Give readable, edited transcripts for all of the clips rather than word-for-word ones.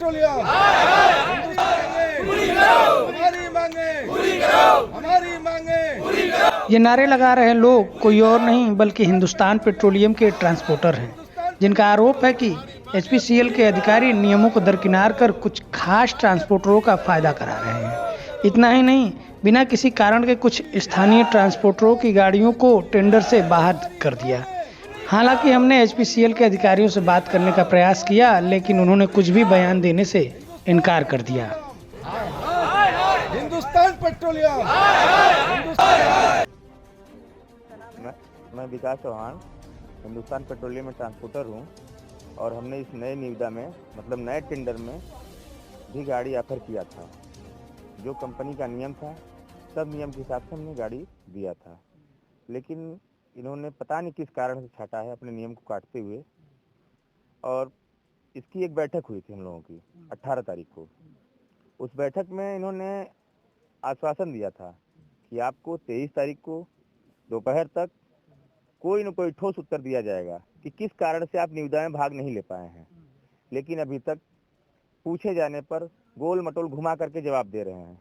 Petroleum हमारी मांगे। ये नारे लगा रहे लोग कोई और नहीं बल्कि हिंदुस्तान पेट्रोलियम के ट्रांसपोर्टर हैं, जिनका आरोप है कि एचपीसीएल के अधिकारी नियमों को दरकिनार कर कुछ खास ट्रांसपोर्टरों का फायदा करा रहे हैं। इतना ही नहीं, बिना किसी कारण के कुछ स्थानीय ट्रांसपोर्टरों की गाड़ियों को टेंडर से बाहर कर दिया। हालांकि हमने एचपीसीएल के अधिकारियों से बात करने का प्रयास किया, लेकिन उन्होंने कुछ भी बयान देने से इनकार कर दिया। हिंदुस्तान पेट्रोलियम। मैं विकास चौहान हिंदुस्तान पेट्रोलियम में ट्रांसपोर्टर हूँ और हमने इस नए निविदा में मतलब नए टेंडर में भी गाड़ी ऑफर किया था। जो कंपनी का नियम था सब नियम के हिसाब से हमने गाड़ी दिया था, लेकिन इन्होंने पता नहीं किस कारण से छाटा है अपने नियम को काटते हुए। और इसकी एक बैठक हुई थी हम लोगों की 18 तारीख को। उस बैठक में इन्होंने आश्वासन दिया था कि आपको 23 तारीख को दोपहर तक कोई न कोई ठोस उत्तर दिया जाएगा कि किस कारण से आप निविदा में भाग नहीं ले पाए हैं। लेकिन अभी तक पूछे जाने पर गोल मटोल घुमा करके जवाब दे रहे हैं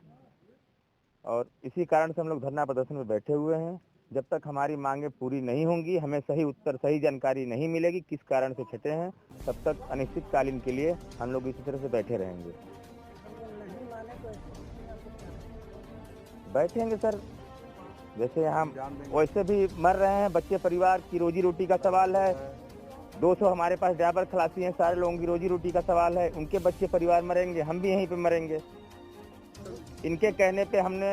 और इसी कारण से हम लोग धरना प्रदर्शन में बैठे हुए हैं। जब तक हमारी मांगे पूरी नहीं होंगी, हमें सही उत्तर सही जानकारी नहीं मिलेगी किस कारण से छटे हैं, तब तक अनिश्चितकालीन के लिए हम लोग इसी तरह से बैठे रहेंगे। बैठेंगे सर, जैसे हम वैसे भी मर रहे हैं, बच्चे परिवार की रोजी रोटी का सवाल है। 200 हमारे पास ड्राइवर खलासी हैं, सारे लोगों की रोजी रोटी का सवाल है। उनके बच्चे परिवार मरेंगे, हम भी यहीं पे मरेंगे। इनके कहने पे हमने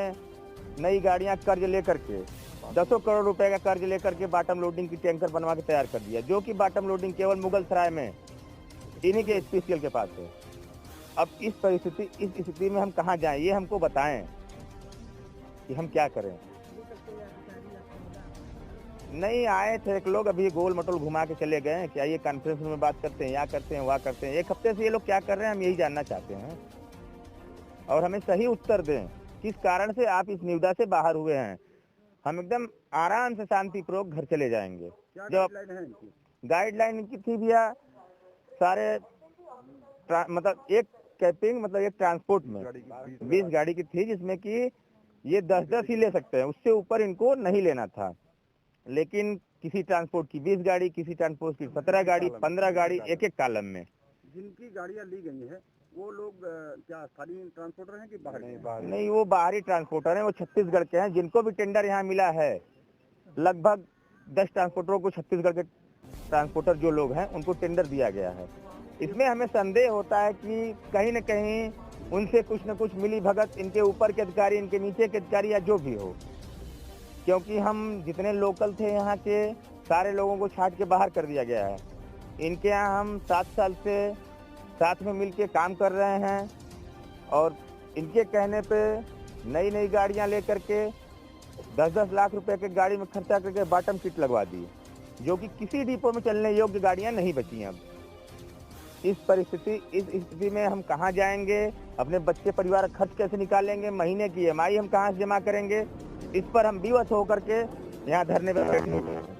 नई गाड़ियां कर्ज लेकर के 10 करोड़ रुपए का कर्ज लेकर के बॉटम लोडिंग की टैंकर बनवा के तैयार कर दिया, जो कि बॉटम लोडिंग केवल मुगल सराय में इन्हीं के एचपीसीएल के पास है। अब इस स्थिति में हम कहाँ जाएं, ये हमको बताएं कि हम क्या करें। नहीं आए थे एक लोग, अभी गोल मटोल घुमा के चले गए कि आइए कॉन्फ्रेंस में बात करते हैं, यहाँ करते हैं, वहाँ करते हैं। एक हफ्ते से ये लोग क्या कर रहे हैं हम यही जानना चाहते हैं और हमें सही उत्तर दें किस कारण से आप इस निविदा से बाहर हुए हैं। हम एकदम आराम से शांतिपूर्वक घर चले जाएंगे। जब गाइडलाइन इनकी थी भैया, सारे मतलब एक कैपिंग मतलब एक ट्रांसपोर्ट में 20 गाड़ी की थी, जिसमें कि ये 10-10 ही ले सकते हैं, उससे ऊपर इनको नहीं लेना था। लेकिन किसी ट्रांसपोर्ट की 20 गाड़ी, किसी ट्रांसपोर्ट की 17 गाड़ी, 15 गाड़ी एक एक कॉलम में। जिनकी गाड़ियां ली गई हैं वो लोग क्या स्थानीय ट्रांसपोर्टर हैं कि बाहर? नहीं, वो बाहरी ट्रांसपोर्टर हैं, वो छत्तीसगढ़ के हैं। जिनको भी टेंडर यहाँ मिला है, लगभग 10 ट्रांसपोर्टरों को छत्तीसगढ़ के ट्रांसपोर्टर जो लोग हैं उनको टेंडर दिया गया है। इसमें हमें संदेह होता है कि कहीं न कहीं उनसे कुछ न कुछ मिली भगत, इनके ऊपर के अधिकारी, इनके नीचे के अधिकारी या जो भी हो, क्योंकि हम जितने लोकल थे यहाँ के सारे लोगों को छांट के बाहर कर दिया गया है। इनके यहाँ हम 7 साल से साथ में मिलके काम कर रहे हैं और इनके कहने पे नई नई गाड़ियाँ लेकर के 10-10 लाख रुपए के गाड़ी में खर्चा करके बॉटम किट लगवा दी, जो कि किसी डिपो में चलने योग्य गाड़ियाँ नहीं बची हैं। अब इस स्थिति में हम कहाँ जाएंगे, अपने बच्चे परिवार का खर्च कैसे निकालेंगे, महीने की EMI हम कहाँ से जमा करेंगे, इस पर हम विवश होकर के यहाँ धरने पर बैठे हैं।